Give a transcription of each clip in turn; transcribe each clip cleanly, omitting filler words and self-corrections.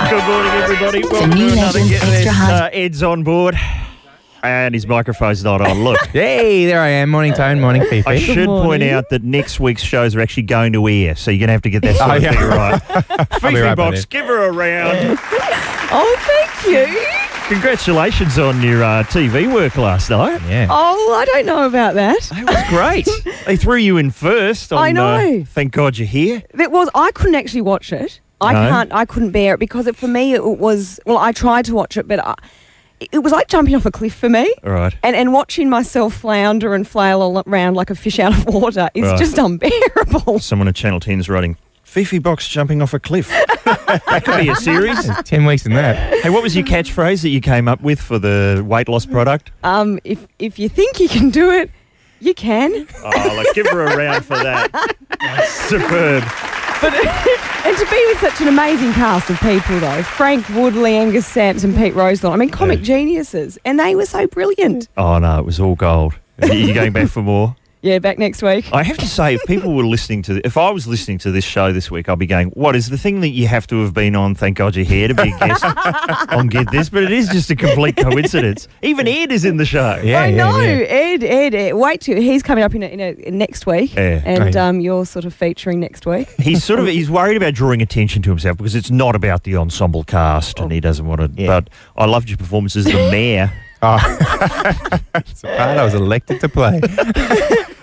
Good morning, everybody. Welcome to another Get This. Ed's on board. And his microphone's not on. Look. Hey, there I am. Morning, Tone. Morning, Fifi. I should point out that next week's shows are actually going to air, so you're going to have to get that sort of thing right. Fifi Box, give her a round. Oh, thank you. Congratulations on your TV work last night. Yeah. Oh, I don't know about that. It was great. They threw you in first. On, I know. Thank God you're here. I couldn't actually watch it. I couldn't bear it because for me it was, I tried to watch it, but it was like jumping off a cliff for me. Right. And watching myself flounder and flail around like a fish out of water is just unbearable. Someone at Channel 10's writing, Fifi Box jumping off a cliff. That could be a series. 10 weeks in that. Hey, what was your catchphrase that you came up with for the weight loss product? If you think you can do it, you can. Oh, give her a round for that. That's superb. But and to be with such an amazing cast of people, though, Frank Woodley, Angus Sampson, Pete Rosedale, comic geniuses, and they were so brilliant. Oh, no, it was all gold. Are you going back for more? Yeah, back next week. I have to say, if people were listening to if I was listening to this show this week, I'd be going, what is the thing that you have to have been on, thank God you're here, to be a guest on Get This? But it is just a complete coincidence. Even Ed is in the show. Yeah, I know. Yeah. Ed. Wait till he's coming up in next week. Yeah. And you're sort of featuring next week. He's worried about drawing attention to himself because it's not about the ensemble cast and he doesn't want to. Yeah. But I loved your performance as the mayor. It's a part I was elected to play.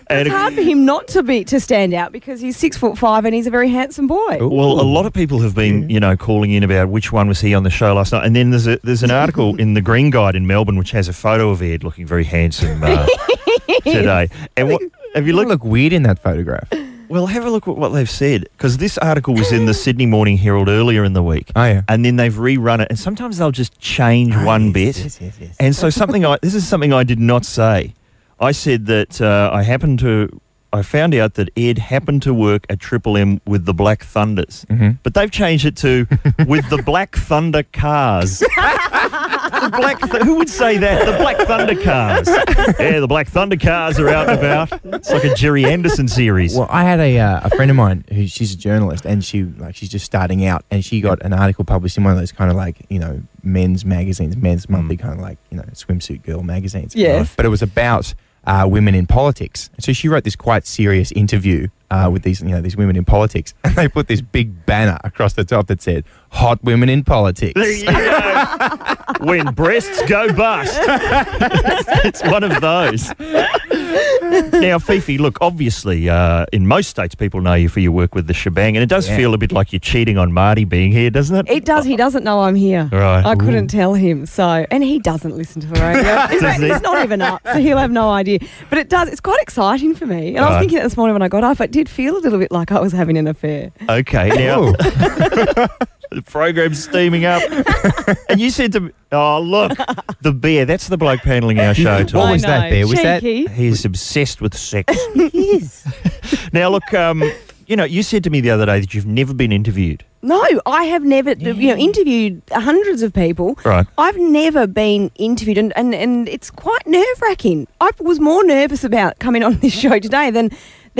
It's hard for him not to stand out because he's 6'5" and he's a very handsome boy. Well, a lot of people have been, calling in about which one was he on the show last night. And then there's an article in the Green Guide in Melbourne which has a photo of Ed looking very handsome today. And have you looked? You look weird in that photograph. Well, have a look at what they've said, because this article was in the Sydney Morning Herald earlier in the week. Oh, yeah. And then they've rerun it, and sometimes they'll just change one bit. Yes. And so this is something I did not say. I said that I found out that Ed happened to work at Triple M with the Black Thunders, but they've changed it to with the Black Thunder Cars. Who would say that? The Black Thunder Cars. Yeah, the Black Thunder Cars are out and about. It's like a Jerry Anderson series. Well, I had a friend of mine she's a journalist, and she's just starting out, and she got an article published in one of those kind of men's magazines, men's monthly kind of swimsuit girl magazines. Yes. But it was about women in politics. So she wrote this quite serious interview with these women in politics, and they put this big banner across the top that said, "Hot women in politics." There you go. When breasts go bust. It's one of those. Now, Fifi, look, obviously, in most states, people know you for your work with the shebang, and it does feel a bit like you're cheating on Marty being here, doesn't it? It does. He doesn't know I'm here. Right. I couldn't tell him. So, and he doesn't listen to the radio. It's not even up, so he'll have no idea. But it does. It's quite exciting for me. And I was thinking that this morning when I got up, it did feel a little bit like I was having an affair. Okay. Now, the program's steaming up. And you said to me, oh, look, the bear. That's the bloke paneling our show, Tom. What was that bear? Was Cheeky. He's obsessed with sex. He is. Now, look, you said to me the other day that you've never been interviewed. No, I have never, interviewed hundreds of people. Right. I've never been interviewed, and it's quite nerve-wracking. I was more nervous about coming on this show today than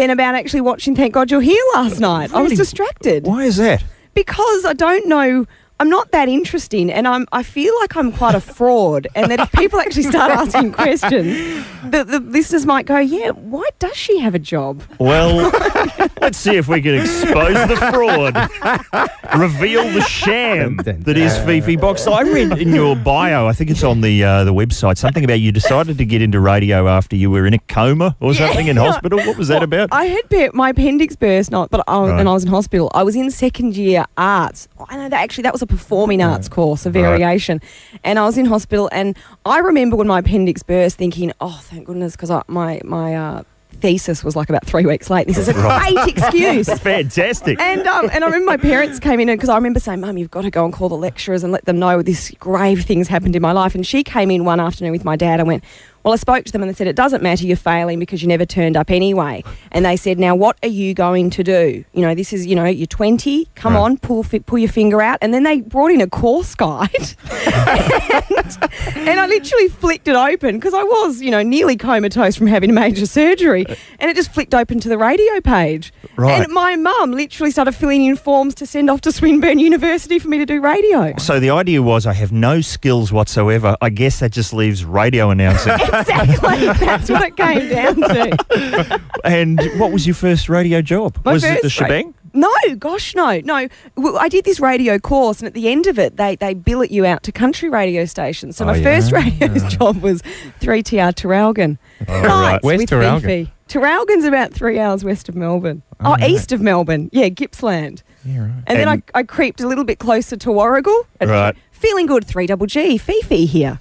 about actually watching Thank God You're Here last night. Really? I was distracted. Why is that? Because I don't know. I'm not that interesting, and I feel like I'm quite a fraud, and that if people actually start asking questions, the listeners might go, yeah, why does she have a job? Well, let's see if we can expose the fraud, reveal the sham that is Fifi Box. I read in your bio, I think it's on the website, something about you decided to get into radio after you were in a coma or something in hospital. What was that about? I had my appendix burst, and I was in hospital. I was in second year arts. I know that was a performing arts course, a variation. Right. And I was in hospital, and I remember when my appendix burst thinking, oh, thank goodness, because my thesis was like about 3 weeks late. This is a great excuse. Fantastic. And I remember my parents came in, because I remember saying, Mum, you've got to go and call the lecturers and let them know this grave thing's happened in my life. And she came in one afternoon with my dad and went, Well, I spoke to them and they said, it doesn't matter, you're failing because you never turned up anyway. And they said, now what are you going to do? You know, this is, you know, you're 20, come on, pull your finger out. And then they brought in a course guide and I literally flicked it open because I was, you know, nearly comatose from having major surgery, and it just flicked open to the radio page. Right. And my mum literally started filling in forms to send off to Swinburne University for me to do radio. So the idea was, I have no skills whatsoever. I guess that just leaves radio announcing. Exactly. That's what it came down to. And what was your first radio job? Was it the shebang? No, gosh, no. Well, I did this radio course, and at the end of it, they bill it you out to country radio stations. So my first radio job was 3TR Terralgan. Right. Where's with Terralgan? Fifi. Terralgan's about 3 hours west of Melbourne. East of Melbourne. Yeah, Gippsland. Yeah, right. And then I creeped a little bit closer to Warragul. Right. Feeling good, 3GG, Fifi here.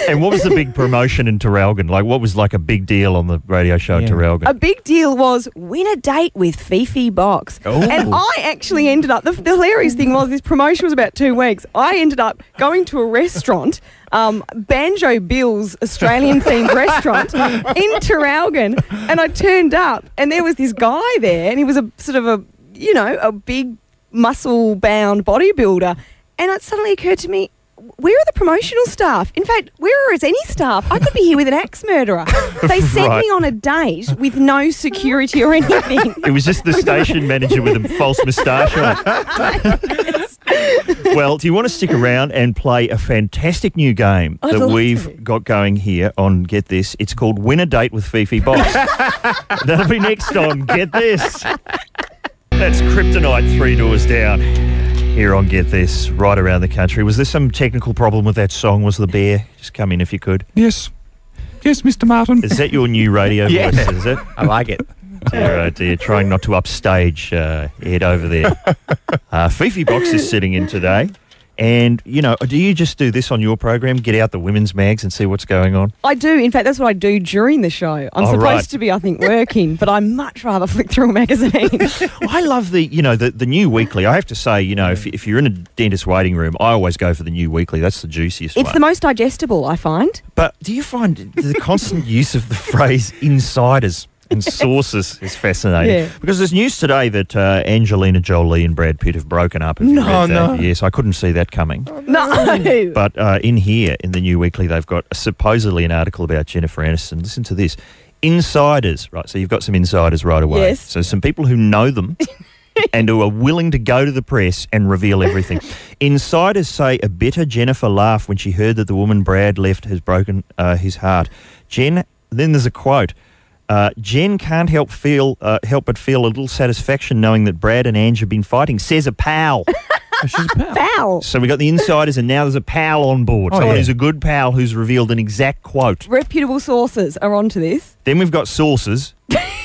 And what was the big promotion in Terralgan? Like, what was like a big deal on the radio show Terralgan? A big deal was win a date with Fifi Box. Oh. And I actually ended up, the hilarious thing was, this promotion was about 2 weeks. I ended up going to a restaurant, Banjo Bill's Australian-themed restaurant in Terralgan, and I turned up and there was this guy there, and he was a sort of a, you know, a big muscle-bound bodybuilder, and it suddenly occurred to me, where are the promotional staff? In fact, where is any staff? I could be here with an axe murderer. They sent me on a date with no security or anything. It was just the station manager with a false moustache on. Well, do you want to stick around and play a fantastic new game that we've got going here on Get This? It's called Win a Date with Fifi Box. That'll be next on Get This. That's Kryptonite 3 Doors Down. Here on Get This, right around the country. Was there some technical problem with that song? Was the bear? Just come in if you could. Yes. Yes, Mr. Martin. Is that your new radio voice, is it? I like it. Dear, oh dear, trying not to upstage Ed over there. Fifi Box is sitting in today. And, you know, do you just do this on your program, get out the women's mags and see what's going on? I do. In fact, that's what I do during the show. I'm supposed to be, I think, working, but I much rather flick through a magazine. I love the new weekly. I have to say, you know, if you're in a dentist waiting room, I always go for the new weekly. That's the juiciest one. It's the most digestible, I find. But do you find the constant use of the phrase insiders and sources is fascinating? Yeah. Because there's news today that Angelina Jolie and Brad Pitt have broken up. Have you read that? No. Yes, I couldn't see that coming. No. But in here, in the New Weekly, they've got supposedly an article about Jennifer Aniston. Listen to this. Insiders, right, so you've got some insiders right away. Yes. So some people who know them and who are willing to go to the press and reveal everything. Insiders say a bitter Jennifer laughed when she heard that the woman Brad left has broken his heart. Then there's a quote. Jen can't help but feel a little satisfaction knowing that Brad and Ange have been fighting, says a pal. She's a pal. Pal. So we got the insiders and now there's a pal on board. Someone who's a good pal who's revealed an exact quote. Reputable sources are onto this. Then we've got sources.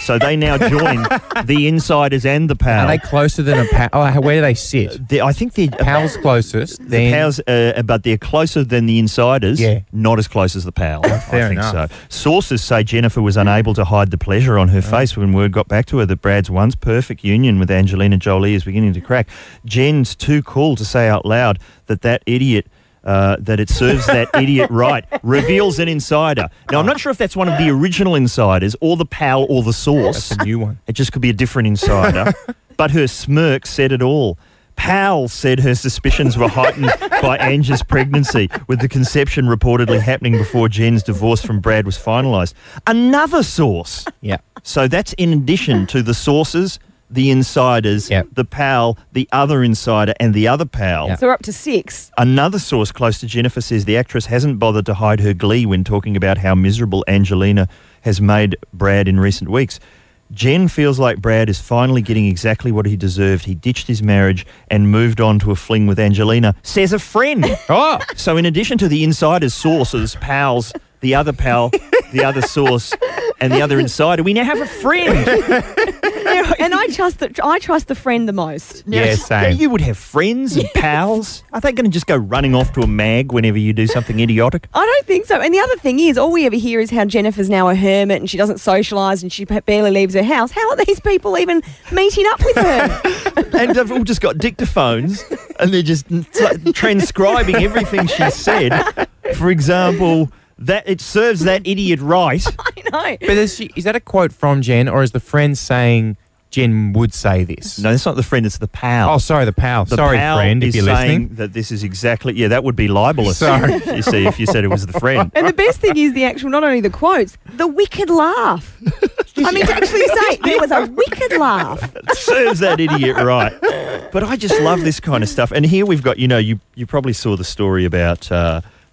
So they now join the insiders and the pal. Are they closer than a pal? Oh, where do they sit? I think they're Pal's closest. the pals, but they're closer than the insiders. Yeah. Not as close as the pal. fair I think enough. so. Sources say Jennifer was unable to hide the pleasure on her face when word got back to her that Brad's once perfect union with Angelina Jolie is beginning to crack. Jen's too cool to say out loud that idiot. That it serves that idiot right, reveals an insider. Now, I'm not sure if that's one of the original insiders or the pal or the source. That's a new one. It just could be a different insider. But her smirk said it all. Pal said her suspicions were heightened by Ange's pregnancy, with the conception reportedly happening before Jen's divorce from Brad was finalised. Another source. Yeah. So that's in addition to the sources, the insiders, the pal, the other insider, and the other pal. So we're up to 6. Another source close to Jennifer says the actress hasn't bothered to hide her glee when talking about how miserable Angelina has made Brad in recent weeks. Jen feels like Brad is finally getting exactly what he deserved. He ditched his marriage and moved on to a fling with Angelina, says a friend. Oh. So in addition to the insider's sources, pals, the other pal, the other source, and the other insider, we now have a friend. And I trust the friend the most. Yeah, same. You would have friends and pals. Are they going to just go running off to a mag whenever you do something idiotic? I don't think so. And the other thing is, all we ever hear is how Jennifer's now a hermit and she doesn't socialise and she barely leaves her house. How are these people even meeting up with her? And they've all just got dictaphones and they're just transcribing everything she said. For example, that it serves that idiot right. I know. But is that a quote from Jen, or is the friend saying Jen would say this? No, that's not the friend, it's the pal. Oh, sorry, the pal. The Sorry, pal friend, if is you're saying listening. that this is exactly... Yeah, that would be libelous. Sorry. You see, if you said it was the friend. And the best thing is the actual, not only the quotes, the wicked laugh. I mean, to actually say there was a wicked laugh. It serves that idiot right. But I just love this kind of stuff. And here we've got, you probably saw the story about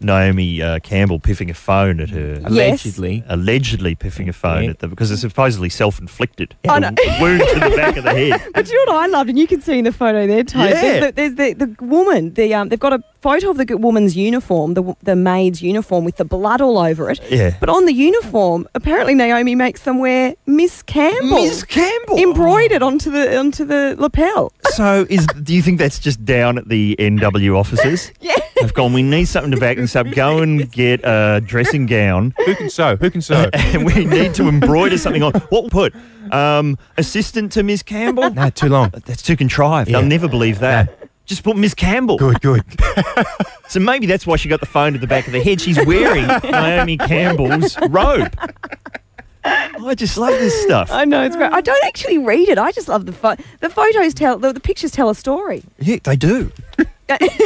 Naomi Campbell piffing a phone at her. Allegedly. Allegedly piffing a phone at them because it's supposedly self-inflicted. I know. Wound to the back of the head. But you know what I loved, and you can see in the photo there, Toad, Yeah. there's the woman, they've got a photo of the woman's uniform, the maid's uniform with the blood all over it. Yeah. But on the uniform, apparently Naomi makes them wear Miss Campbell. Miss Campbell. Embroidered onto the lapel. So do you think that's just down at the NW offices? Yeah. They've gone, we need something to back this up. Go and get a dressing gown. Who can sew? Who can sew? And we need to embroider something on. What we'll put? Assistant to Miss Campbell? No, too long. That's too contrived. Yeah. They'll never believe that. Just put Miss Campbell. Good. So maybe that's why she got the phone at the back of the head. She's wearing Naomi Campbell's robe. I just love this stuff. I know, it's great. I don't actually read it. I just love the photos the pictures tell a story. Yeah, they do.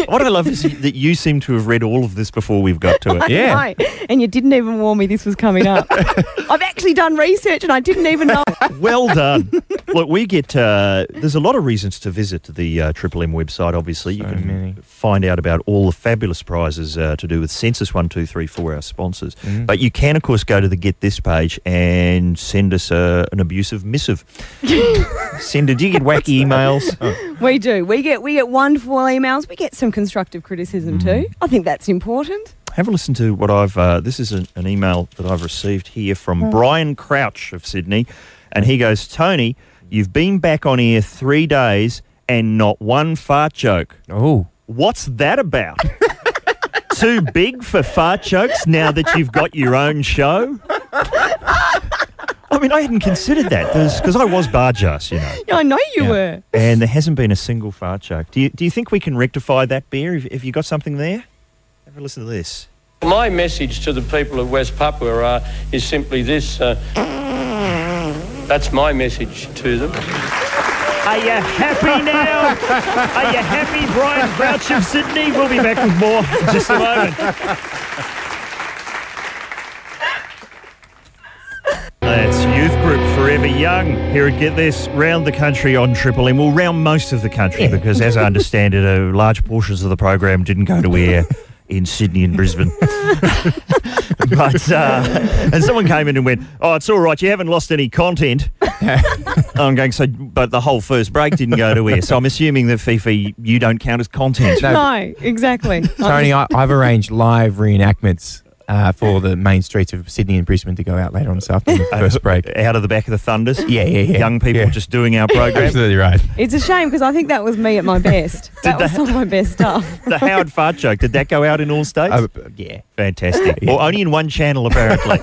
What I love is that you seem to have read all of this before we've got to it. Yeah. I know. And you didn't even warn me this was coming up. I've actually done research and I didn't even know. Well done. Look, we get... there's a lot of reasons to visit the Triple M website, obviously. You can many. find out about all the fabulous prizes to do with Census 1, 2, 3, 4, our sponsors. But you can, of course, go to the Get This page and send us an abusive missive. Do you get wacky emails? Oh. We do. We get wonderful emails. We get some constructive criticism too. I think that's important. Have a listen to what I've... this is an email that I've received here from Brian Crouch of Sydney. And he goes, Tony, you've been back on air 3 days and not one fart joke. Oh. What's that about? Too big for fart jokes now that you've got your own show? I mean, I hadn't considered that because I was Barjas, you know. Yeah, I know you were. And there hasn't been a single fart joke. Do you think we can rectify that, Bear? Have you got something there? Have a listen to this. My message to the people of West Papua is simply this. That's my message to them. Are you happy now? Are you happy, Brian Crouch of Sydney? We'll be back with more in just a moment. That's Youth Group Forever Young. Here at Get This, round the country on Triple M. Well, round most of the country because, as I understand it, large portions of the program didn't go to air in Sydney and Brisbane. But and someone came in and went, "Oh, it's all right. You haven't lost any content." I'm going, but the whole first break didn't go to air. So I'm assuming that, Fifi, you don't count as content. No, exactly. Tony, I've arranged live reenactments for the main streets of Sydney and Brisbane to go out later on this afternoon, first break. Out of the back of the Thunders? Yeah. Young people just doing our program? Absolutely right. It's a shame because I think that was me at my best. That was some of my best stuff. The Howard Fart joke, did that go out in all states? Yeah. Fantastic. Or only in one channel, apparently.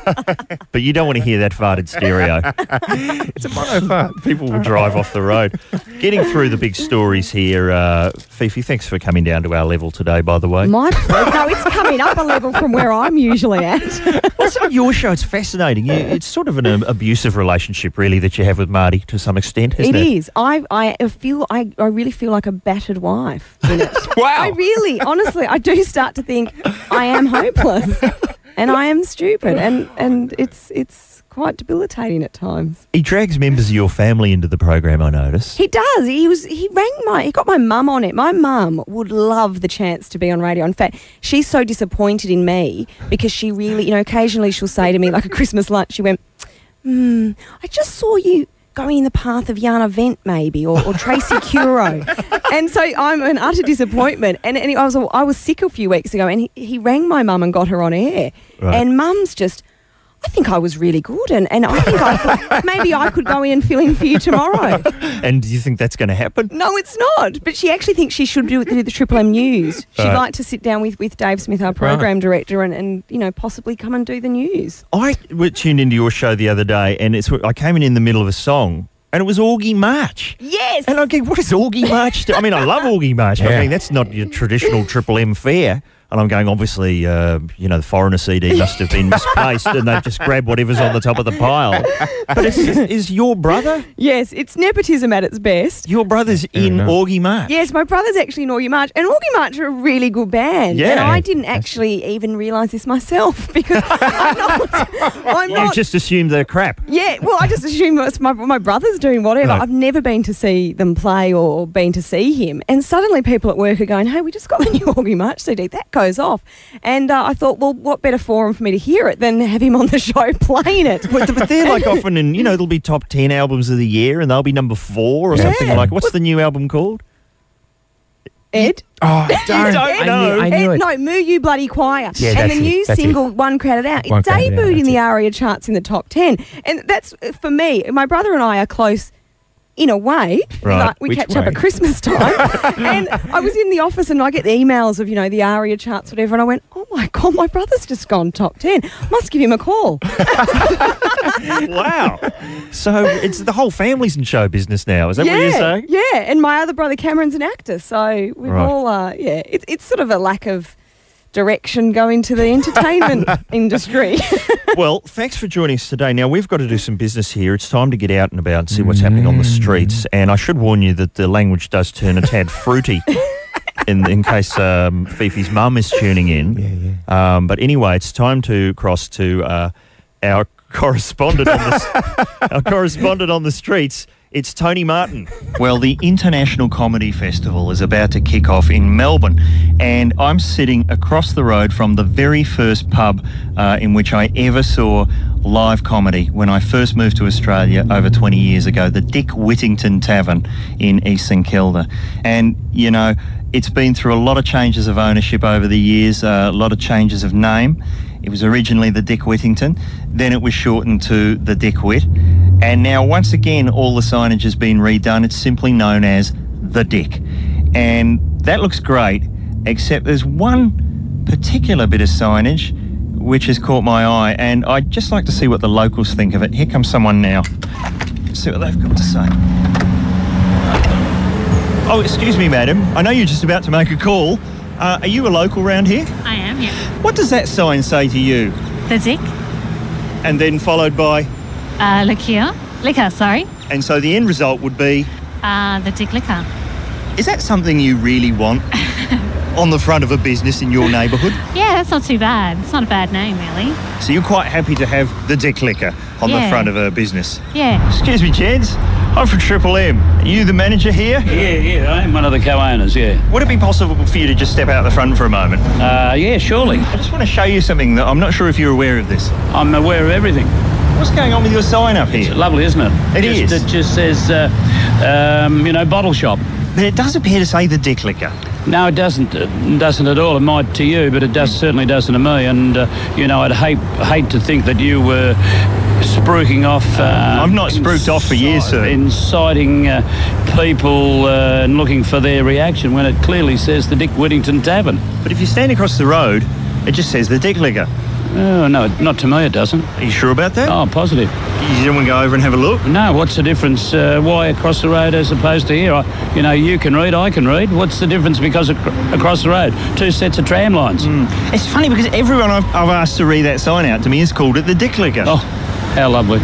But you don't want to hear that fart in stereo. It's a mono fart. People will drive off the road. Getting through the big stories here. Fifi, thanks for coming down to our level today, by the way. No, it's coming up a level from where I'm usually at. Well, some of your show, it's fascinating. It's sort of an abusive relationship, really, that you have with Marty to some extent, isn't it? It is. I really feel like a battered wife in it. Wow. I really, honestly, I do start to think I am hopeless and I am stupid and it's quite debilitating at times. He drags members of your family into the program, I notice. He does. He got my mum on it. My mum would love the chance to be on radio. In fact, she's so disappointed in me because she really, occasionally she'll say to me, like a Christmas lunch, she went, I just saw you going in the path of Yana Vent maybe or Tracy Curo. And so I'm an utter disappointment. And I was sick a few weeks ago and he rang my mum and got her on air. Right. And mum's just, I think I was really good and I think maybe I could go in and fill in for you tomorrow. And do you think that's going to happen? No, it's not. But she actually thinks she should do the Triple M News. She'd like to sit down with Dave Smith, our program director, and possibly come and do the news. I tuned into your show the other day and I came in the middle of a song and it was Augie March. Yes. And I'm going, what is Augie March? I mean, I love Augie March. But I mean, that's not your traditional Triple M fare. And I'm going, obviously, the foreigner CD must have been misplaced and they've just grabbed whatever's on the top of the pile. But is your brother? Yes, it's nepotism at its best. Your brother's in Augie March? Yes, my brother's actually in Augie March. And Augie March are a really good band. Yeah. And I didn't actually even realise this myself because I'm not. You just assumed they're crap. Yeah, well, I just assumed what my brother's doing, whatever. Right. I've never been to see them play or been to see him. And suddenly people at work are going, hey, we just got the new Augie March CD. That goes off. And I thought, well, what better forum for me to hear it than have him on the show playing it? But they're like often in, there'll be top 10 albums of the year and they'll be number 4 or something like. What's the new album called? Ed? Oh, don't know. I knew it. No, Moo You Bloody Choir. Yeah, and the new that's single, One Crowded Out, it One Crowded Out, debuted in that's the it. ARIA charts in the top 10. And that's, for me, my brother and I are close in a way. Right. Like we Which catch up way? at Christmas time. And I was in the office and I get the emails of, the ARIA charts, whatever, and I went, oh my God, my brother's just gone top 10. Must give him a call. Wow. So it's the whole family's in show business now. Is that what you're saying? Yeah, and my other brother Cameron's an actor, so we've Right. all, it's sort of a lack of direction going to the entertainment industry. Well, thanks for joining us today. Now, we've got to do some business here. It's time to get out and about and see what's happening on the streets. And I should warn you that the language does turn a tad fruity in case Fifi's mum is tuning in. Yeah. But anyway, it's time to cross to our correspondent on the streets. It's Tony Martin. Well, the International Comedy Festival is about to kick off in Melbourne, and I'm sitting across the road from the very first pub in which I ever saw live comedy when I first moved to Australia over 20 years ago, the Dick Whittington Tavern in East St Kilda. And, it's been through a lot of changes of ownership over the years, a lot of changes of name. It was originally the Dick Whittington, then it was shortened to the Dick Whit, and now once again all the signage has been redone. It's simply known as the Dick, and that looks great, except there's one particular bit of signage which has caught my eye, and I'd just like to see what the locals think of it. Here comes someone now. Let's see what they've got to say. Oh, excuse me, madam. I know you're just about to make a call. Are you a local round here? I am, yeah. What does that sign say to you? The Dick. And then followed by... Liquor, sorry. And so the end result would be... The Dick Liquor. Is that something you really want on the front of a business in your neighbourhood? Yeah, that's not too bad. It's not a bad name, really. So you're quite happy to have the Dick Liquor on the front of a business? Yeah. Excuse me, gents. I'm from Triple M. Are you the manager here? Yeah, I am one of the co-owners, yeah. Would it be possible for you to just step out the front for a moment? Yeah, surely. I just want to show you something that I'm not sure if you're aware of this. I'm aware of everything. What's going on with your sign up here? It's lovely, isn't it? It is. It just says, bottle shop. But it does appear to say the Dick Liquor. No, it doesn't. It doesn't at all. It might to you, but it certainly doesn't to me. And, I'd hate to think that you were spruiking off... I'm not spruiked off for years, sir. Inciting people and looking for their reaction when it clearly says the Dick Whittington Tavern. But if you stand across the road, it just says the Dick Liquor. Oh, no, not to me it doesn't. Are you sure about that? Oh, positive. You don't want to go over and have a look? No, what's the difference? Why across the road as opposed to here? You can read, I can read. What's the difference because across the road? 2 sets of tram lines. It's funny because everyone I've asked to read that sign out to me has called it the Dick Liquor. Oh, how lovely.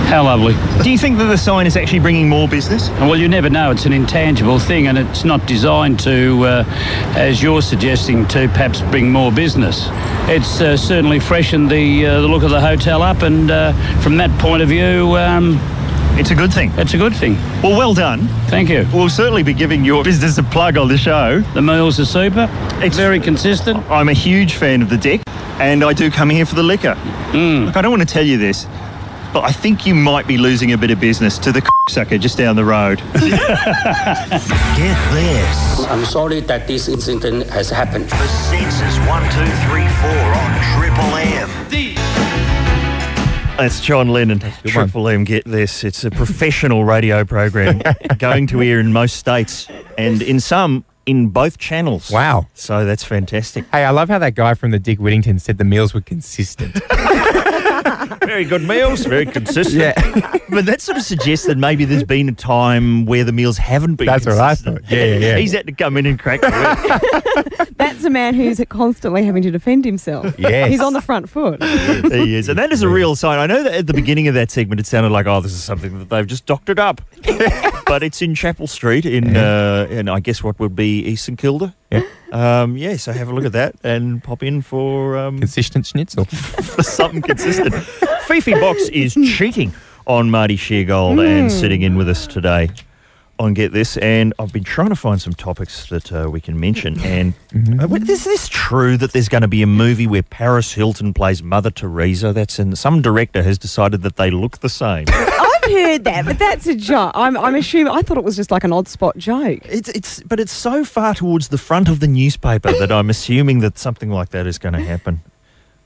How lovely. Do you think that the sign is actually bringing more business? Well, you never know. It's an intangible thing and it's not designed to, as you're suggesting, to perhaps bring more business. It's certainly freshened the look of the hotel up and from that point of view... it's a good thing. It's a good thing. Well done. Thank you. We'll certainly be giving your business a plug on the show. The meals are super. It's very consistent. I'm a huge fan of the Dick and I do come here for the liquor. Look, I don't want to tell you this, but I think you might be losing a bit of business to the sucker just down the road. Get this. I'm sorry that this incident has happened. The Census 1, 2, 3, 4 on Triple M. That's John Lennon. Triple M, get this. It's a professional radio program going to air in most states and in both channels. Wow. So that's fantastic. Hey, I love how that guy from the Dick Whittington said the meals were consistent. Very good meals, very consistent. Yeah. But that sort of suggests that maybe there's been a time where the meals haven't been That's what I consistent. thought. Yeah. He's had to come in and crack the whip. That's a man who's constantly having to defend himself. Yes. He's on the front foot. He is. And that is a real sign. I know that at the beginning of that segment it sounded like, oh, this is something that they've just doctored up. But it's in Chapel Street in I guess what would be East St Kilda. Yeah. So have a look at that and pop in for Consistent schnitzel. for something consistent. Fifi Box is cheating on Marty Sheargold and sitting in with us today on Get This. And I've been trying to find some topics that we can mention. And is this true that there's going to be a movie where Paris Hilton plays Mother Teresa? Some director has decided that they look the same. I've heard that, but that's a joke. I'm assuming. I thought it was just like an odd spot joke. But it's so far towards the front of the newspaper that I'm assuming that something like that is going to happen.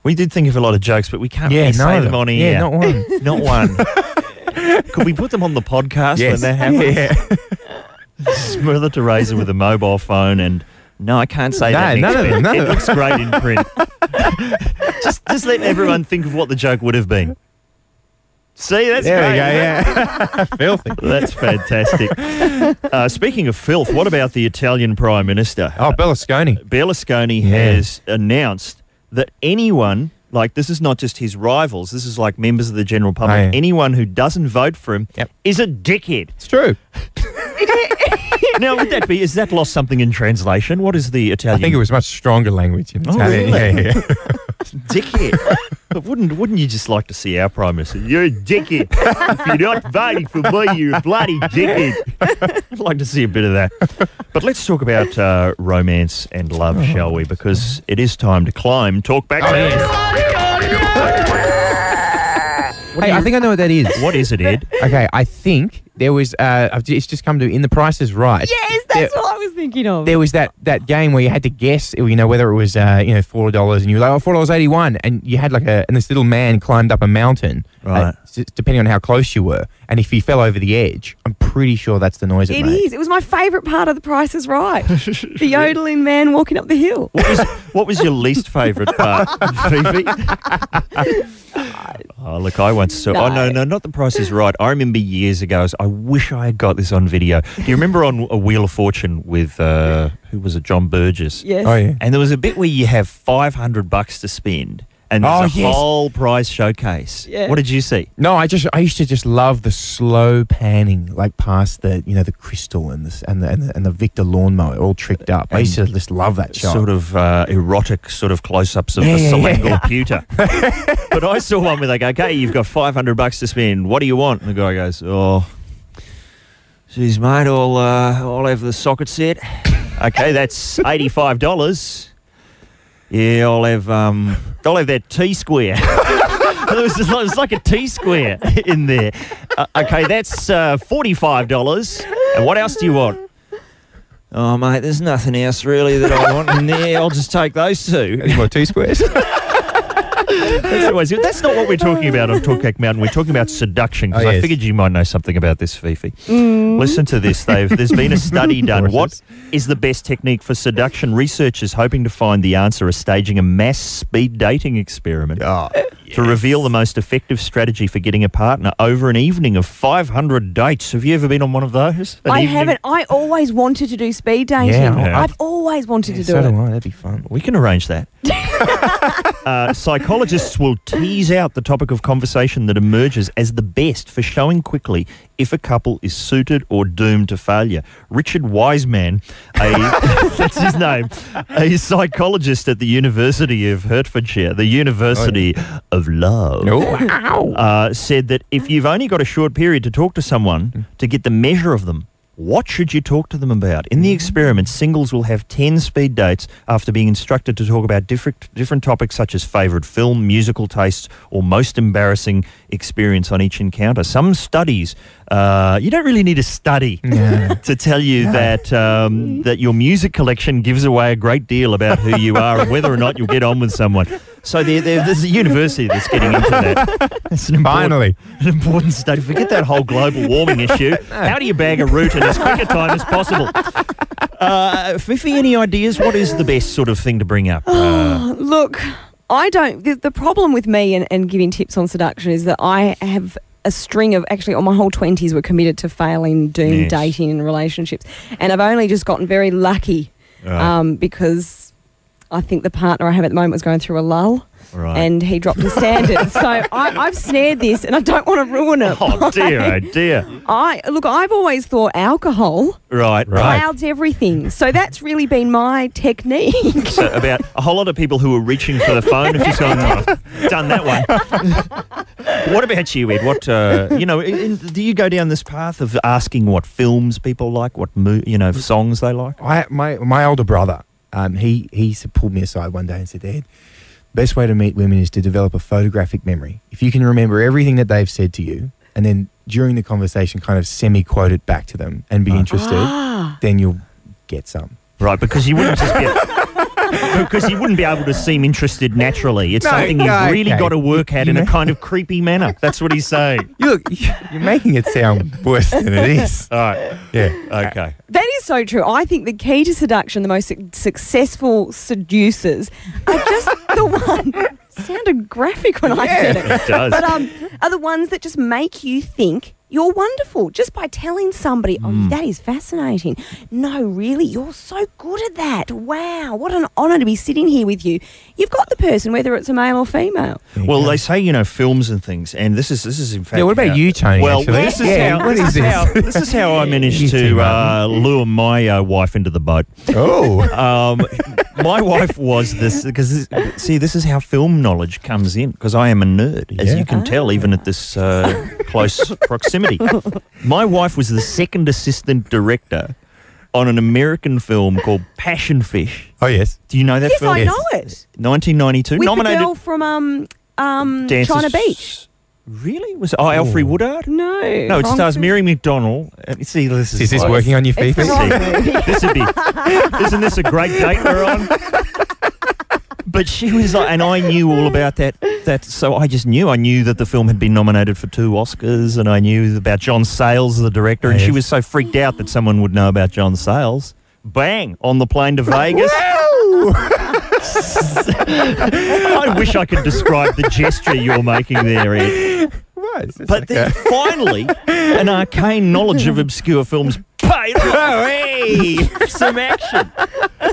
We did think of a lot of jokes, but we can't really say them on air. Yeah, not one. Not one. Could we put them on the podcast when that happens? Yeah. Mother Teresa with a mobile phone and... No, I can't say that. None of them. It looks great in print. just let everyone think of what the joke would have been. See, that's there great. There we go, yeah. Filthy. That's fantastic. Speaking of filth, what about the Italian Prime Minister? Oh, Berlusconi. Berlusconi has announced that anyone, like this is not just his rivals, this is like members of the general public, anyone who doesn't vote for him is a dickhead. It's true. Now, would that be, is that lost something in translation? What is the Italian? I think it was much stronger language in Italian. Really? Yeah. Dickhead. But wouldn't you just like to see our Prime Minister? You're a dickhead. If you're not voting for me, you're a bloody dickhead. I'd like to see a bit of that. But let's talk about romance and love, shall we? Because it is time to climb. Talk back to Hey, I think I know what that is. What is it, Ed? Okay, I think there was, it's just come to, In the Price is Right. Yes, that's what I was thinking of. There was that game where you had to guess, whether it was, $4 and you were like, $4.81, and you had and this little man climbed up a mountain, right? Depending on how close you were, and if he fell over the edge, I'm pretty sure that's the noise it made. It is. It was my favourite part of The Price is Right. The yodeling man walking up the hill. What was your least favourite part, Fifi? Oh, look, I once saw... No. No, not The Price is Right. I remember years ago, I wish I had got this on video. Do you remember on A Wheel of Fortune with, who was it, John Burgess? Yes. Oh, yeah. And there was a bit where you have $500 to spend and there's a whole prize showcase. Yeah. What did you see? No, I used to just love the slow panning, past the the crystal and the Victor lawnmower all tricked up. I used to just love that shot. Sort of erotic sort of close-ups of the Selangor pewter. But I saw one where they go, okay, you've got $500 to spend. What do you want? And the guy goes, oh, geez, mate, I'll have the socket set. Okay, that's $85. Yeah, I'll have that T-square. There's like a T-square in there. Okay, that's $45. And what else do you want? Oh, mate, there's nothing else really that I want in there. I'll just take those two. Any more T-squares? That's not what we're talking about on Talkback Mountain. We're talking about seduction, because I figured you might know something about this, Fifi. Listen to this. There's been a study done. What is the best technique for seduction? Researchers hoping to find the answer are staging a mass speed dating experiment to reveal the most effective strategy for getting a partner over an evening of 500 dates. Have you ever been on one of those? I haven't. I always wanted to do speed dating. Yeah. I've always wanted to do so it. do I. That'd be fun. We can arrange that. Psychologists will tease out the topic of conversation that emerges as the best for showing quickly if a couple is suited or doomed to failure. Richard Wiseman, that's his name, a psychologist at the University of Hertfordshire, the University of Love, said that if you've only got a short period to talk to someone to get the measure of them, what should you talk to them about? In the experiment, singles will have 10 speed dates after being instructed to talk about different topics such as favourite film, musical tastes, or most embarrassing experience on each encounter. Some studies, you don't really need a study to tell you that your music collection gives away a great deal about who you are and whether or not you'll get on with someone. So there's a university that's getting into that. It's an important study. Forget that whole global warming issue. How do you bag a route in as quick a time as possible? Fifi, any ideas? What is the best sort of thing to bring up? Look, I don't. The problem with me and giving tips on seduction is that I have a string of, actually, all my whole 20s were committed to failing, doomed dating and relationships. And I've only just gotten very lucky because I think the partner I have at the moment was going through a lull. Right. And he dropped his standards. So I've snared this and I don't want to ruin it. Oh, dear, oh, dear. I've always thought alcohol clouds everything. So that's really been my technique. So about a whole lot of people who are reaching for the phone have just gone, done that one. What about you, Ed? What, do you go down this path of asking what films people like, what, songs they like? My older brother, he pulled me aside one day and said, Ed, best way to meet women is to develop a photographic memory. If you can remember everything that they've said to you and then during the conversation kind of semi-quote it back to them and be interested, then you'll get some. Right, because you wouldn't just because you wouldn't be able to seem interested naturally. It's something you've really got to work at in a kind of creepy manner. That's what he's saying. You're making it sound worse than it is. All right. Yeah, okay. That is so true. I think the key to seduction, the most successful seducers, are just the one... Sounded graphic when I said it. It does. But are the ones that just make you think you're wonderful just by telling somebody, that is fascinating. No, really, you're so good at that. Wow, what an honour to be sitting here with you. You've got the person, whether it's a male or female. Well, they say, films and things, and this is in fact... Yeah, what about you, Tony? Well, actually? this is how I managed to lure my wife into the boat. Oh. My wife was this, because, this is how film knowledge comes in, because I am a nerd, as you can tell, even at this close proximity. My wife was the second assistant director on an American film called Passion Fish. Oh, yes. Do you know that film? Yes, I know it. 1992. With nominated the girl from China Beach. Really? Was it Alfre Woodard? No. No, it stars Mary McDonnell. See, is this working on your Fifi? Isn't this a great date we're on? But she was like, and I knew all about that. So I just knew. I knew that the film had been nominated for 2 Oscars, and I knew about John Sayles, the director, and she was so freaked out that someone would know about John Sayles. Bang! On the plane to Vegas. I wish I could describe the gesture you're making there, Ed. But then finally, an arcane knowledge of obscure films paid off. Some action.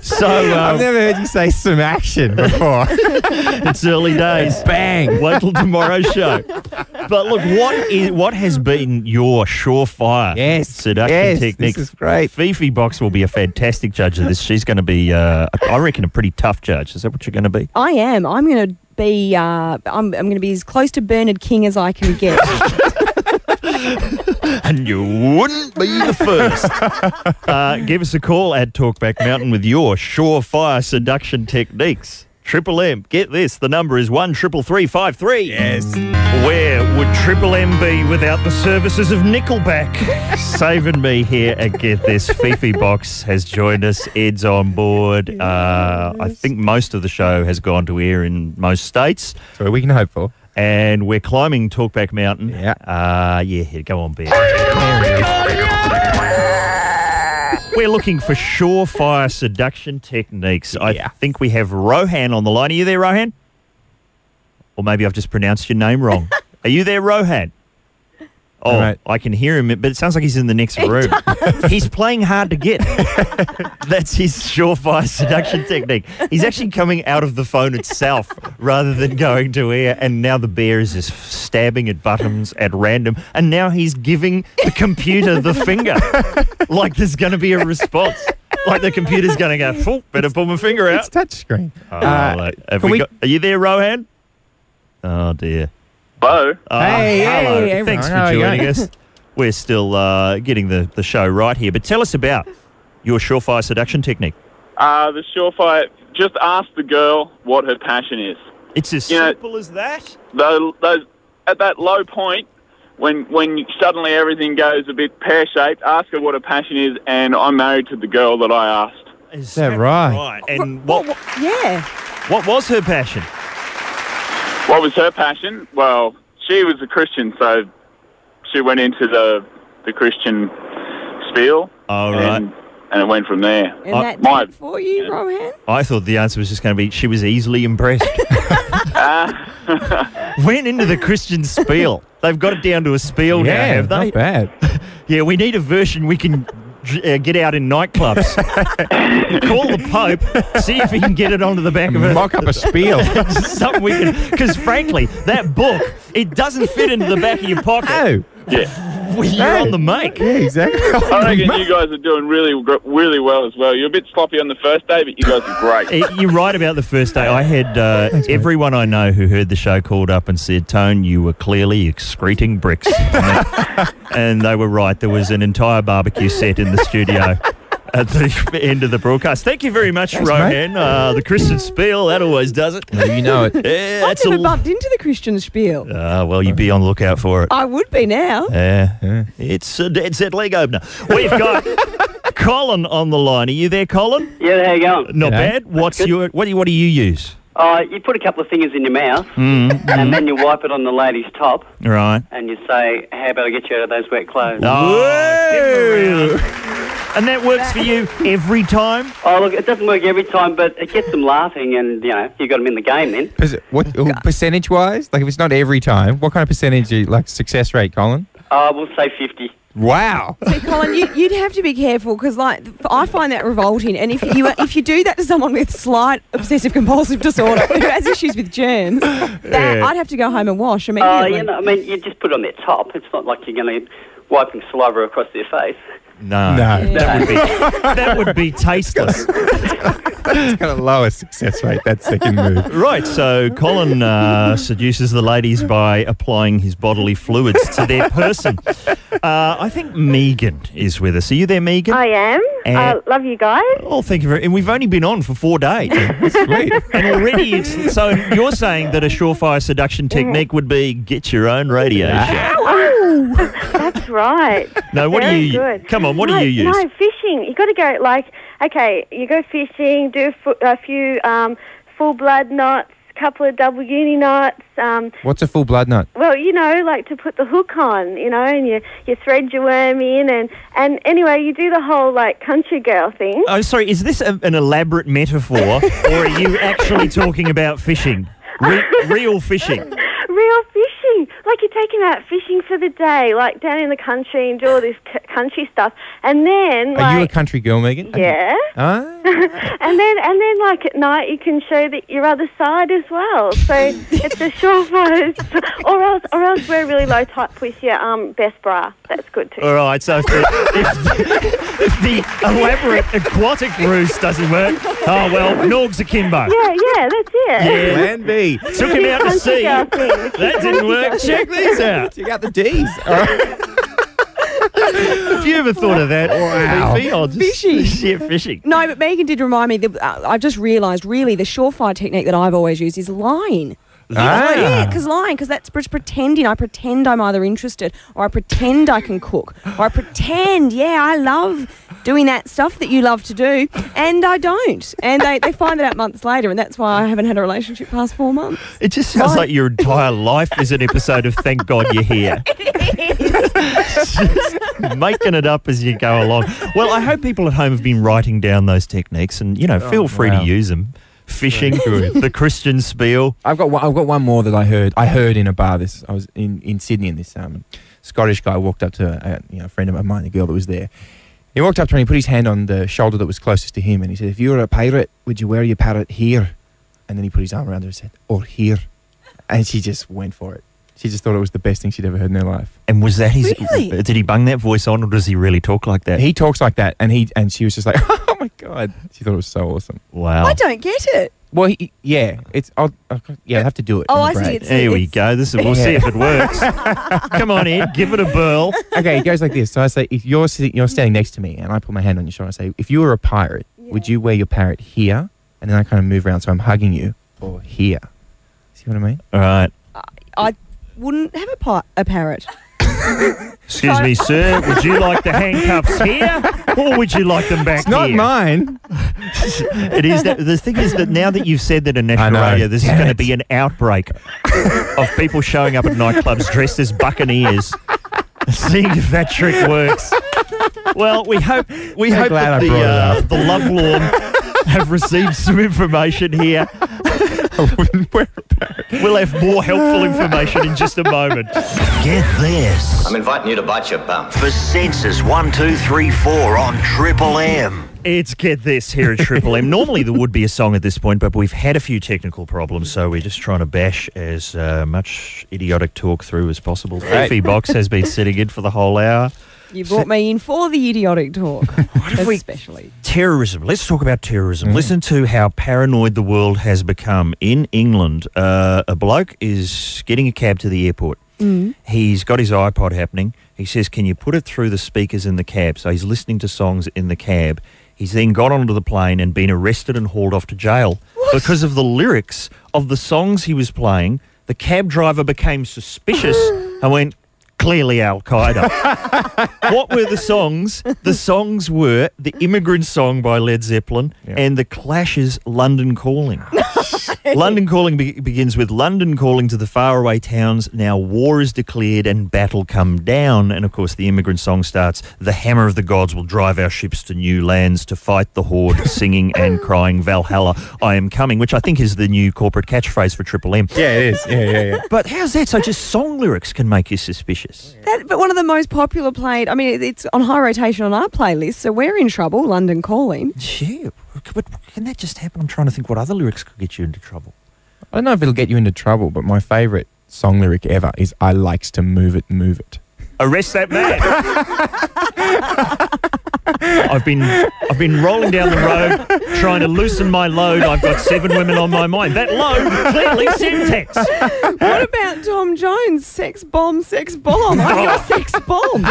So I've never heard you say some action before. It's early days. Bang. Wait till tomorrow's show. But look, what has been your surefire seduction technique? This is great. Fifi Box will be a fantastic judge of this. She's going to be, I reckon, a pretty tough judge. Is that what you're going to be? I am. I'm going to be. I'm going to be as close to Bernard King as I can get. And you wouldn't be the first. Give us a call at Talkback Mountain with your surefire seduction techniques. Triple M, get this, the number is 13353. Yes. Where would Triple M be without the services of Nickelback? Saving me here at Get This. Fifi Box has joined us. Ed's on board. I think most of the show has gone to air in most states. So we can hope for. And we're climbing Talkback Mountain. Yeah, go on, Bear. We're looking for surefire seduction techniques. I think we have Rohan on the line. Are you there, Rohan? Or maybe I've just pronounced your name wrong. Are you there, Rohan? Oh, right. I can hear him, but it sounds like he's in the next room. He's playing hard to get. That's his surefire seduction technique. He's actually coming out of the phone itself rather than going to air, and now the bear is just stabbing at buttons at random, and now he's giving the computer the finger. Like there's going to be a response. Like the computer's going to go, better pull my finger out. It's touchchscreen. Are you there, Rohan? Oh, dear. Hello. Hello. Thanks for joining us. We're still getting the show right here. But tell us about your surefire seduction technique. The surefire, just ask the girl what her passion is. It's as simple as that? Those at that low point, when suddenly everything goes a bit pear-shaped, ask her what her passion is, and I'm married to the girl that I asked. Is that right? And what was her passion? What was her passion? Well, she was a Christian, so she went into the Christian spiel. Oh, right. And it went from there. And that did it for you, Rohan? I thought the answer was just going to be she was easily impressed. Went into the Christian spiel. They've got it down to a spiel now, have they? Not bad. Yeah, we need a version we can get out in nightclubs. Call the Pope, see if he can get it onto the back of it. Mock up a spiel. Something we can... Because, frankly, that book, it doesn't fit into the back of your pocket. Oh. Yeah. Well, you're on the make. Yeah, exactly. I reckon you guys are doing really well as well. You're a bit sloppy on the first day, but you guys are great. You're right about the first day. I had everyone I know who heard the show called up and said, Tone, you were clearly excreting bricks. And they were right. There was an entire barbecue set in the studio at the end of the broadcast. Thank you very much, Rohan. The Christian spiel, that always does it. Well, you know it. Yeah, I've never bumped into the Christian spiel. Well, you'd be on the lookout for it. I would be now. Yeah. It's a dead set leg opener. We've got Colin on the line. Are you there, Colin? Yeah, how you going? Not bad. What do you use? You put a couple of fingers in your mouth, and then you wipe it on the lady's top. Right. And you say, how about I get you out of those wet clothes? Oh, and that works for you every time? Oh, look, it doesn't work every time, but it gets them laughing, and, you got them in the game then. What percentage-wise? Like, if it's not every time, what kind of percentage success rate, Colin? We'll say 50. Wow. See, Colin, you'd have to be careful because, I find that revolting. And if you do that to someone with slight obsessive-compulsive disorder who has issues with germs, I'd have to go home and wash immediately. You just put it on their top. It's not like you're going to wiping saliva across their face. No. That would be tasteless. It's got a lower success rate, that second move. Right, so Colin seduces the ladies by applying his bodily fluids to their person. I think Megan is with us. Are you there, Megan? I am. I love you guys. Oh, thank you very much. And we've only been on for 4 days. That's sweet. And already so you're saying that a surefire seduction technique would be get your own radio show. Oh, that's right. No, what do you good. Come on, what do you use? No, fishing. You got to go you go fishing, do a few full blood knots, couple of double uni knots. What's a full blood knot? Well, to put the hook on, and you thread your worm in, and anyway, you do the whole country girl thing. Oh, sorry, is this an elaborate metaphor, or are you actually talking about fishing? Real fishing? Real fishing. You're taking out fishing for the day, down in the country and do all this country stuff. And then, Are you a country girl, Megan? Yeah. and then at night you can show your other side as well. So it's a surefire. or else wear really low top with your best bra. That's good too. All right, so if the elaborate aquatic ruse doesn't work, Norg's akimbo. Yeah, that's it. Yeah. Plan B. Took him out to sea. That didn't work. Check these out. Check out the D's. Have you ever thought of that? Wow. Fifi? Or just Fishing. Fishing. No, but Megan did remind me that I just realised really the surefire technique that I've always used is lying. Yeah, because that's pretending. I pretend I'm either interested, or I pretend I can cook, or I pretend, I love doing that stuff that you love to do, and I don't. And they find it out months later, and that's why I haven't had a relationship past 4 months. It just sounds like your entire life is an episode of Thank God You're Here. Just making it up as you go along. Well, I hope people at home have been writing down those techniques, and feel free to use them. Fishing, the Christian spiel. I've got one more that I heard in a bar. I was in Sydney, and this Scottish guy walked up to a friend of mine, the girl that was there. He walked up to her and he put his hand on the shoulder that was closest to him, and he said, "If you were a pirate, would you wear your parrot here?" And then he put his arm around her and said, "Or here." And she just went for it. She just thought it was the best thing she'd ever heard in her life. And was that his? Really? Did he bung that voice on, or does he really talk like that? He talks like that, and she was just like, "Oh my God!" She thought it was so awesome. Wow. I don't get it. Well, I have to do it. Oh, I see. There we go. We'll see if it works. Come on, Ed, give it a burl. Okay, it goes like this. So I say, if you're standing next to me, and I put my hand on your shoulder, I say, if you were a pirate, would you wear your parrot here? And then I kind of move around, so I'm hugging you, or here. See what I mean? All right. I wouldn't have a parrot. Excuse me, sir. Would you like the handcuffs here, or would you like them back It's not here? mine. It is. The thing is that now that you've said that in national radio, this is going to be an outbreak of people showing up at nightclubs dressed as buccaneers, seeing if that trick works. Well, we hope that the Lovelorn have received some information here. I wouldn't wear a parrot. We'll have more helpful information in just a moment. Get this. I'm inviting you to bite your bum. For Census 1, 2, 3, 4 on Triple M. It's Get This here at Triple M. Normally there would be a song at this point, but we've had a few technical problems, so we're just trying to bash as much idiotic talk through as possible. Fifi Box has been sitting in for the whole hour. You brought me in for the idiotic talk, especially. Terrorism. Let's talk about terrorism. Listen to how paranoid the world has become. In England, a bloke is getting a cab to the airport. He's got his iPod happening. He says, can you put it through the speakers in the cab? So he's listening to songs in the cab. He's then got onto the plane and been arrested and hauled off to jail. What? Because of the lyrics of the songs he was playing. The cab driver became suspicious and went, clearly Al-Qaeda. What were the songs? The songs were the Immigrant Song by Led Zeppelin and the Clash's London Calling. London Calling begins with London calling to the faraway towns, now war is declared and battle come down. And of course the Immigrant Song starts, the hammer of the gods will drive our ships to new lands to fight the horde, singing and crying Valhalla, I am coming, which I think is the new corporate catchphrase for Triple M. Yeah, it is. Yeah. But how's that? So just song lyrics can make you suspicious. But one of the most popular played, I mean, it's on high rotation on our playlist, so we're in trouble, London Calling. Yeah, but can that just happen? I'm trying to think what other lyrics could get you into trouble. I don't know if it'll get you into trouble, but my favourite song lyric ever is I likes to move it, move it. Arrest that man. I've been rolling down the road trying to loosen my load. I've got 7 women on my mind. That load, clearly Semtex. What about Tom Jones? Sex bomb, sex bomb. I'm your sex bomb.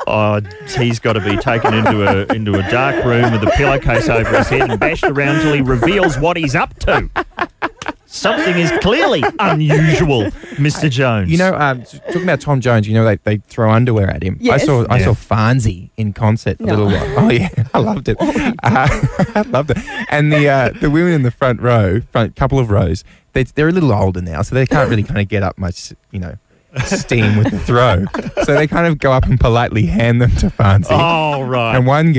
Oh, he's got to be taken into a dark room with a pillowcase over his head and bashed around till he reveals what he's up to. Something is clearly unusual, Mr. Jones. You know, talking about Tom Jones, you know they throw underwear at him. Yes. I saw Farnsey in concert a little while. Oh yeah, I loved it. I loved it. And the women in the front couple of rows, they're a little older now, so they can't really kind of get up much, steam with the throw. So they kind of go up and politely hand them to Farnsey. Oh, right. And one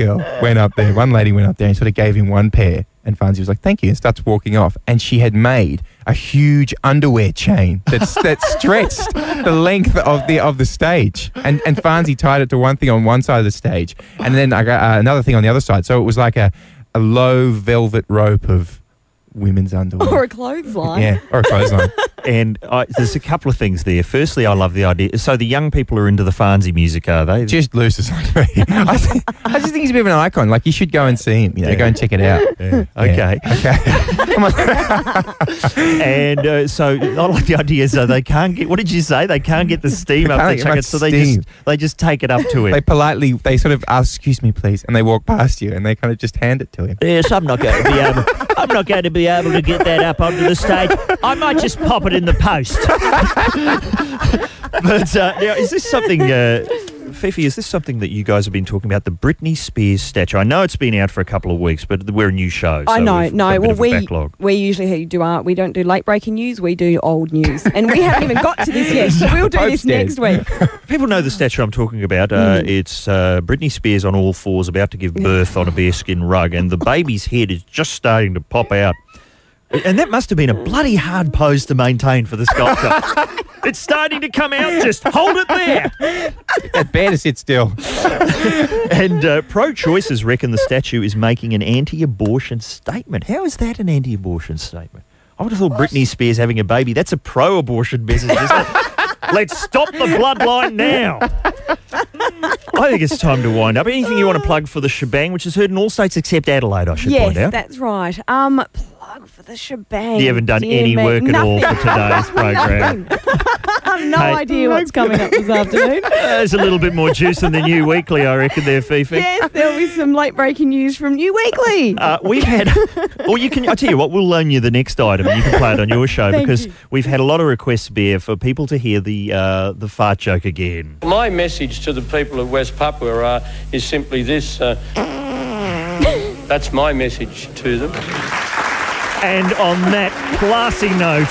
lady went up there and sort of gave him one pair. And Farnsey was like, thank you, and starts walking off. And she had made a huge underwear chain that stretched the length of the stage. And Farnsey tied it to one thing on one side of the stage, and then I got another thing on the other side. So it was like a low velvet rope of women's underwear. Or a clothesline. Yeah, or a clothesline. And there's a couple of things there. Firstly, I love the idea. So the young people are into the Farnsey music, are they? Just Lucis like me. I just think he's a bit of an icon. Like, you should go and see him. Go and check it out. Yeah. Okay. Come on. And so I like the idea. So they can't get. What did you say? They can't get the steam up the chuck it. So they just take it up to him. They sort of ask, "Excuse me, please," and they walk past you and they kind of just hand it to him. Yes, I'm not going to be able to get that up onto the stage. I might just pop it in the post. But now, is this something, Fifi, is this something that you guys have been talking about, the Britney Spears statue? I know it's been out for a couple of weeks, but we're a new show. So we usually we don't do late breaking news, we do old news. And we haven't even got to this yet, so we'll do this next week. People know the statue I'm talking about. It's Britney Spears on all fours about to give birth on a bearskin rug, and the baby's head is just starting to pop out. And that must have been a bloody hard pose to maintain for the sculptor. It's starting to come out. Just hold it there. It's better to sit still. And pro-choicers reckon the statue is making an anti-abortion statement. How is that an anti-abortion statement? I would have thought Britney Spears having a baby, that's a pro-abortion message, isn't it? Let's stop the bloodline now. I think it's time to wind up. Anything you want to plug for the shebang, which is heard in all states except Adelaide, I should point out. Yes, that's right. Plug for the shebang. You haven't done any work at all for today's program. I have no idea what's coming up this afternoon. There's a little bit more juice in the New Weekly, I reckon, there, Fifi. Yes, there'll be some late breaking news from New Weekly. We've had, or you can, I'll tell you what, we'll loan you the next item and you can play it on your show because we've had a lot of requests, Bear, for people to hear the fart joke again. My message to the people of West Papua is simply this. That's my message to them. And on that classy note,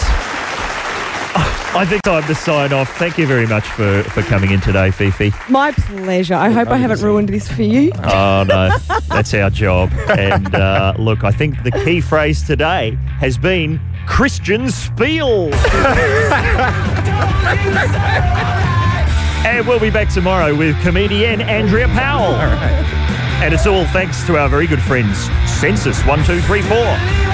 I think time to sign off. Thank you very much for coming in today, Fifi. My pleasure. I hope I haven't ruined this for you. Oh, no. That's our job. And look, I think the key phrase today has been Christian Spiel. And we'll be back tomorrow with comedian Andrea Powell. All right. And it's all thanks to our very good friends, Census 1234.